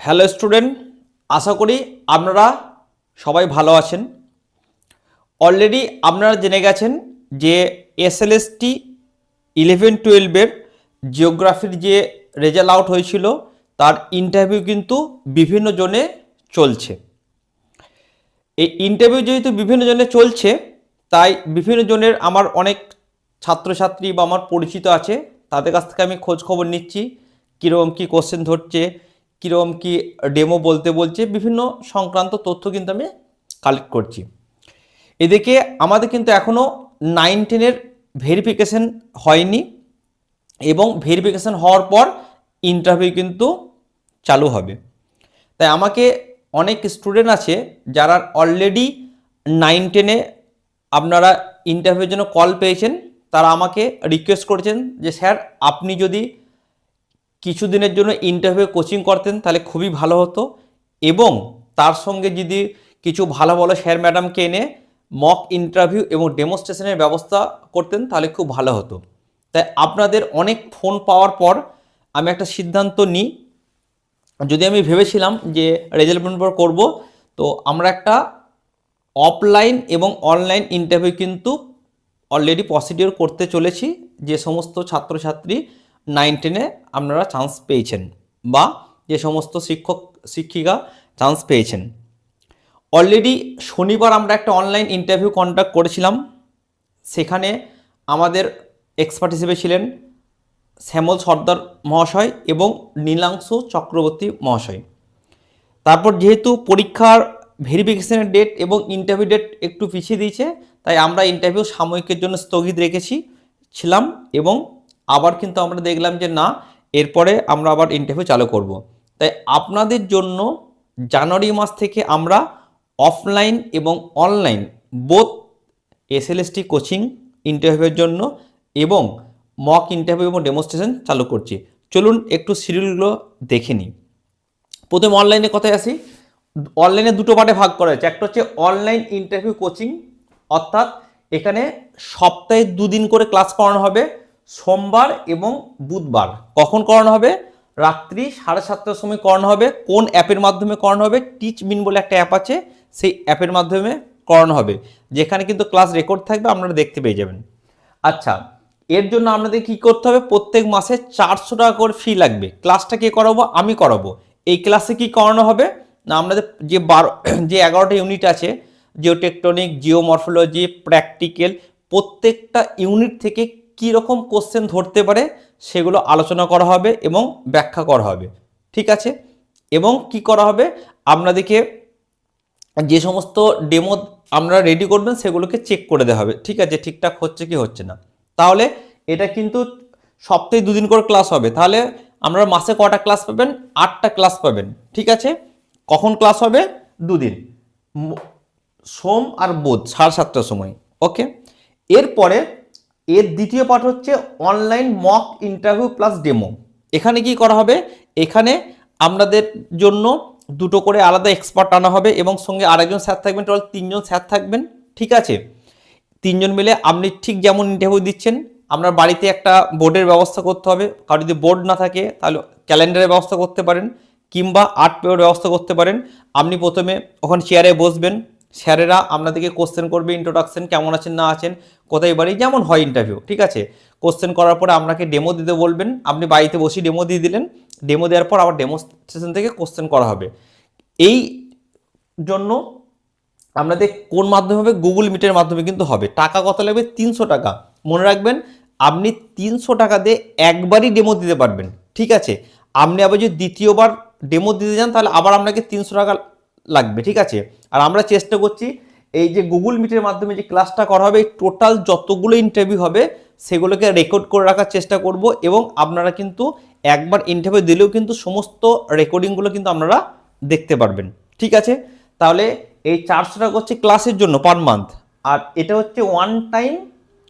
Hello student, আশা করি আপনারা সবাই ভালো আছেন। অলরেডি আপনারা জেনে গেছেন যে এসএলএসটি 11-12-এর জিওগ্রাফির যে রেজাল্ট আউট হয়েছিল তার ইন্টারভিউ কিন্তু বিভিন্ন জনে চলছে। এই ইন্টারভিউ যেহেতু বিভিন্ন জনে চলছে, তাই বিভিন্ন জনের আমার অনেক ছাত্রছাত্রী বা আমার পরিচিত আছে, তাদের কাছ থেকে আমি খোঁজ খবর নিচ্ছি কীরকম কী কোশ্চেন ধরছে, কীরকম কী ডেমো বলছে, বিভিন্ন সংক্রান্ত তথ্য কিন্তু আমি কালেক্ট করছি। এদিকে আমাদের কিন্তু এখনও 9-10-এর ভেরিফিকেশন হয়নি এবং ভেরিফিকেশন হওয়ার পর ইন্টারভিউ কিন্তু চালু হবে। তাই আমাকে অনেক স্টুডেন্ট আছে যারা অলরেডি 9-10-এ আপনারা ইন্টারভিউর জন্য কল পেয়েছেন, তারা আমাকে রিকোয়েস্ট করেছেন যে স্যার আপনি যদি কিছুদিনের জন্য ইন্টারভিউ কোচিং করতেন তাহলে খুবই ভালো হতো, এবং তার সঙ্গে যদি কিছু ভালো ভালো স্যার ম্যাডামকে এনে মক ইন্টারভিউ এবং ডেমোস্ট্রেশনের ব্যবস্থা করতেন তাহলে খুব ভালো হতো। তাই আপনাদের অনেক ফোন পাওয়ার পর আমি একটা সিদ্ধান্ত নিই। যদি আমি ভেবেছিলাম যে রেজাল্ট পর করব, তো আমরা একটা অফলাইন এবং অনলাইন ইন্টারভিউ কিন্তু অলরেডি প্রসিডিওর করতে চলেছি। যে সমস্ত ছাত্রছাত্রী 9-10-এ আপনারা চান্স পেয়েছেন বা যে সমস্ত শিক্ষক শিক্ষিকা চান্স পেয়েছেন, অলরেডি শনিবার আমরা একটা অনলাইন ইন্টারভিউ কন্ডাক্ট করেছিলাম। সেখানে আমাদের এক্সপার্ট হিসেবে ছিলেন শ্যামল সর্দার মহাশয় এবং নীলাংশু চক্রবর্তী মহাশয়। তারপর যেহেতু পরীক্ষার ভেরিফিকেশনের ডেট এবং ইন্টারভিউ ডেট একটু পিছিয়ে দিয়েছে, তাই আমরা ইন্টারভিউ সাময়িকের জন্য স্থগিত ছিলাম এবং আবার কিন্তু আমরা দেখলাম যে না, এরপরে আমরা আবার ইন্টারভিউ চালু করব। তাই আপনাদের জন্য জানুয়ারি মাস থেকে আমরা অফলাইন এবং অনলাইন বোথ এসএলএসটি কোচিং ইন্টারভিউয়ের জন্য এবং মক ইন্টারভিউ এবং ডেমোস্ট্রেশন চালু করছি। চলুন একটু শিডিউলগুলো দেখে নিই। প্রথমে অনলাইনে কথায় আসি। অনলাইনে দুটো পার্টে ভাগ করা হয়েছে। একটা হচ্ছে অনলাইন ইন্টারভিউ কোচিং, অর্থাৎ এখানে সপ্তাহে 2 দিন করে ক্লাস করানো হবে, সোমবার এবং বুধবার। কখন করানো হবে? রাত্রি 7:30টার সময় করানো হবে। কোন অ্যাপের মাধ্যমে করানো হবে? টিচমিন বলে একটা অ্যাপ আছে, সেই অ্যাপের মাধ্যমে করানো হবে, যেখানে কিন্তু ক্লাস রেকর্ড থাকবে, আপনারা দেখতে পেয়ে যাবেন। আচ্ছা, এর জন্য আপনাদের কি করতে হবে? প্রত্যেক মাসে 400 টাকা করে ফি লাগবে। ক্লাসটা কে করাবো? আমি করাবো। এই ক্লাসে কি করানো হবে না, আপনাদের যে 11টা ইউনিট আছে, জিওটেকটনিক, জিওমরফোলজি, প্র্যাকটিক্যাল, প্রত্যেকটা ইউনিট থেকে কি রকম কোশ্চেন ধরতে পারে সেগুলো আলোচনা করা হবে এবং ব্যাখ্যা করা হবে, ঠিক আছে? এবং কি করা হবে, আপনাদেরকে যে সমস্ত ডেমো আপনারা রেডি করবেন সেগুলোকে চেক করে দেওয়া হবে, ঠিক আছে, ঠিকঠাক হচ্ছে কি হচ্ছে না। তাহলে এটা কিন্তু সপ্তাহে 2 দিন করে ক্লাস হবে। তাহলে আমরা মাসে কটা ক্লাস পাবেন? 8টা ক্লাস পাবেন, ঠিক আছে। কখন ক্লাস হবে? 2 দিন, সোম আর বুধ 7:30টার সময়, ওকে। এরপরে এর দ্বিতীয় পার্ট হচ্ছে online mock interview plus demo. এখানে কি করা হবে? এখানে আপনাদের জন্য দুটো করে আলাদা এক্সপার্ট আনা হবে এবং সঙ্গে আরেকজন স্যার থাকবেন, টোটাল 3জন স্যার থাকবেন, ঠিক আছে। 3জন মিলে আপনি ঠিক যেমন ইন্টারভিউ দিচ্ছেন, আপনার বাড়িতে একটা বোর্ডের ব্যবস্থা করতে হবে। কারণ যদি বোর্ড না থাকে তাহলে ক্যালেন্ডারের ব্যবস্থা করতে পারেন কিংবা আর্ট পেপারের ব্যবস্থা করতে পারেন। আপনি প্রথমে ওখানে চেয়ারে বসবেন, স্যারেরা আপনাদেরকে কোশ্চেন করবে, ইন্ট্রোডাকশন, কেমন আছেন না আছেন, কোথায় বাড়ি, যেমন হয় ইন্টারভিউ, ঠিক আছে। কোশ্চেন করার পরে আপনাকে ডেমো দিতে বলবেন, আপনি বাড়িতে বসে ডেমো দিয়ে দিলেন। ডেমো দেওয়ার পর আবার ডেমোস্ট্রেশন থেকে কোশ্চেন করা হবে। এই জন্য আপনাদের কোন মাধ্যমে হবে? গুগল মিটের মাধ্যমে কিন্তু হবে। টাকা কত লাগবে? 300 টাকা। মনে রাখবেন, আপনি 300 টাকা দিয়ে একবারই ডেমো দিতে পারবেন, ঠিক আছে। আপনি আবার যদি দ্বিতীয়বার ডেমো দিতে যান তাহলে আবার আপনাকে 300 টাকা লাগবে, ঠিক আছে। আর আমরা চেষ্টা করছি এই যে গুগল মিটের মাধ্যমে যে ক্লাসটা করা হবে, এই টোটাল যতগুলো ইন্টারভিউ হবে সেগুলোকে রেকর্ড করে রাখার চেষ্টা করব, এবং আপনারা কিন্তু একবার ইন্টারভিউ দিলেও কিন্তু সমস্ত রেকর্ডিংগুলো কিন্তু আপনারা দেখতে পারবেন, ঠিক আছে। তাহলে এই 400 টাকা হচ্ছে ক্লাসের জন্য পার মান্থ, আর এটা হচ্ছে ওয়ান টাইম,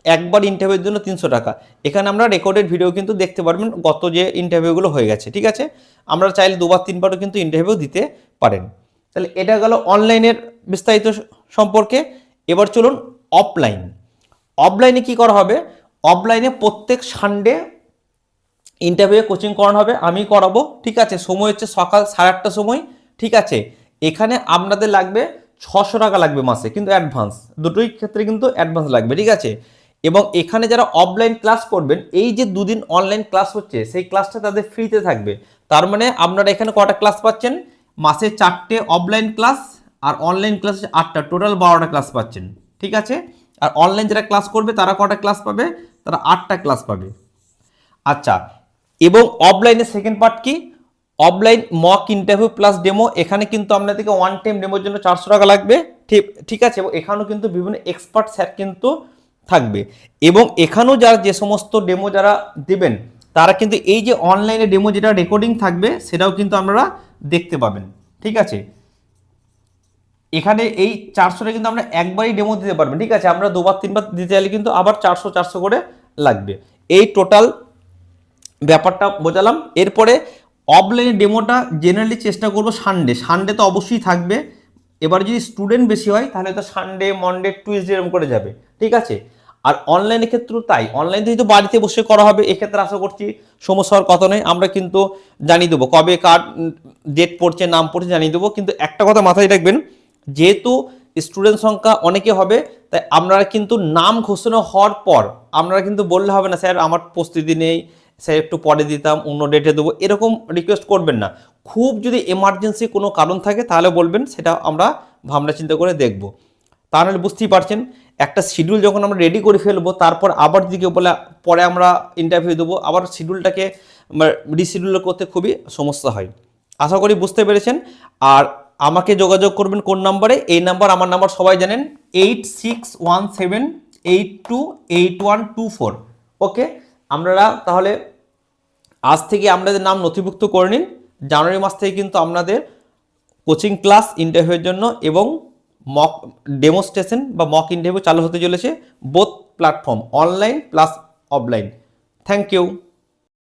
একবার ইন্টারভিউর জন্য 300 টাকা। এখানে আমরা রেকর্ডেড ভিডিও কিন্তু দেখতে পারবেন গত যে ইন্টারভিউগুলো হয়ে গেছে, ঠিক আছে। আমরা চাইলে 2বার 3বারও কিন্তু ইন্টারভিউ দিতে পারেন। তাহলে এটা গেল অনলাইনের বিস্তারিত সম্পর্কে। এবার চলুন অফলাইন। অফলাইনে কি করা হবে? অফলাইনে প্রত্যেক সানডে ইন্টারভিউ কোচিং করানো হবে, আমি করাবো, ঠিক আছে। সময় হচ্ছে সকাল 8:30 সময়, ঠিক আছে। এখানে আপনাদের লাগবে 600 টাকা লাগবে মাসে, কিন্তু অ্যাডভান্স, দুটোই ক্ষেত্রে কিন্তু অ্যাডভান্স লাগবে, ঠিক আছে। এবং এখানে যারা অফলাইন ক্লাস করবেন, এই যে দুদিন অনলাইন ক্লাস হচ্ছে সেই ক্লাসটা তাদের ফ্রিতে থাকবে। তার মানে আপনারা এখানে কটা ক্লাস পাচ্ছেন, মাসে 4টে অফলাইন ক্লাস আর অনলাইন ক্লাস 8টা, টোটাল 12টা ক্লাস পাচ্ছেন, ঠিক আছে। আর অনলাইন যারা ক্লাস করবে তারা কটা ক্লাস পাবে, তারা 8টা ক্লাস পাবে। আচ্ছা, এবং অফলাইনের সেকেন্ড পার্ট কি, offline mock interview plus demo. এখানে কিন্তু আপনাদেরকে ওয়ান টাইম ডেমোর জন্য 400 টাকা লাগবে, ঠিক আছে। এবং এখানেও কিন্তু বিভিন্ন এক্সপার্ট স্যার কিন্তু থাকবে। এবং এখানেও যারা যে সমস্ত ডেমো যারা দেবেন তারা কিন্তু এই যে অনলাইনে ডেমো যেটা রেকর্ডিং থাকবে সেটাও কিন্তু আপনারা দেখতে পাবেন, ঠিক আছে। এখানে এই 400টা কিন্তু আমরা একবারই ডেমো দিতে পারবেন, ঠিক আছে। আমরা 2বার 3বার দিতে চাইলে কিন্তু আবার 400 করে লাগবে। এই টোটাল ব্যাপারটা বোঝালাম। এরপরে অফলাইনে ডেমোটা জেনারেলি চেষ্টা করবো সানডে তো অবশ্যই থাকবে। এবার যদি স্টুডেন্ট বেশি হয় তাহলে তো সানডে, মনডে, টুইসডে এরকম করে যাবে, ঠিক আছে। আর অনলাইনের ক্ষেত্রেও তাই, অনলাইন যেহেতু বাড়িতে বসে করা হবে, এক্ষেত্রে আশা করছি সমস্যা হওয়ার কথা নয়। আমরা কিন্তু জানিয়ে দেবো কবে কার ডেট পড়ছে, নাম পড়ছে জানিয়ে দেবো। কিন্তু একটা কথা মাথায় রাখবেন, যেহেতু স্টুডেন্ট সংখ্যা অনেকে হবে, তাই আপনারা কিন্তু নাম ঘোষণা হওয়ার পর আপনারা কিন্তু বললে হবে না স্যার আমার প্রস্তুতি নেই, স্যার একটু পরে দিতাম, অন্য ডেটে দেবো, এরকম রিকোয়েস্ট করবেন না। খুব যদি এমার্জেন্সি কোনো কারণ থাকে তাহলে বলবেন, সেটা আমরা ভাবনা চিন্তা করে দেখব। তাহলে বুঝতেই পারছেন, একটা শিডিউল যখন আমরা রেডি করে ফেলবো, তারপর আবার দিকে বলে পরে আমরা ইন্টারভিউ দেবো, আবার শিডিউলটাকে রিশিডিউল করতে খুবই সমস্যা হয়। আশা করি বুঝতে পেরেছেন। আর আমাকে যোগাযোগ করবেন কোন নাম্বারে, এই নাম্বার আমার নাম্বার সবাই জানেন, 8617828124। ওকে, আপনারা তাহলে আজ থেকে আপনাদের নাম নথিভুক্ত করে নিন। জানুয়ারি মাস থেকে কিন্তু আপনাদের কোচিং ক্লাস ইন্টারভিউয়ের জন্য এবং মক ডেমোস্ট্রেশন বা মক ইন্টারভিউ চালু হতে চলেছে, both platform, online plus offline. Thank you.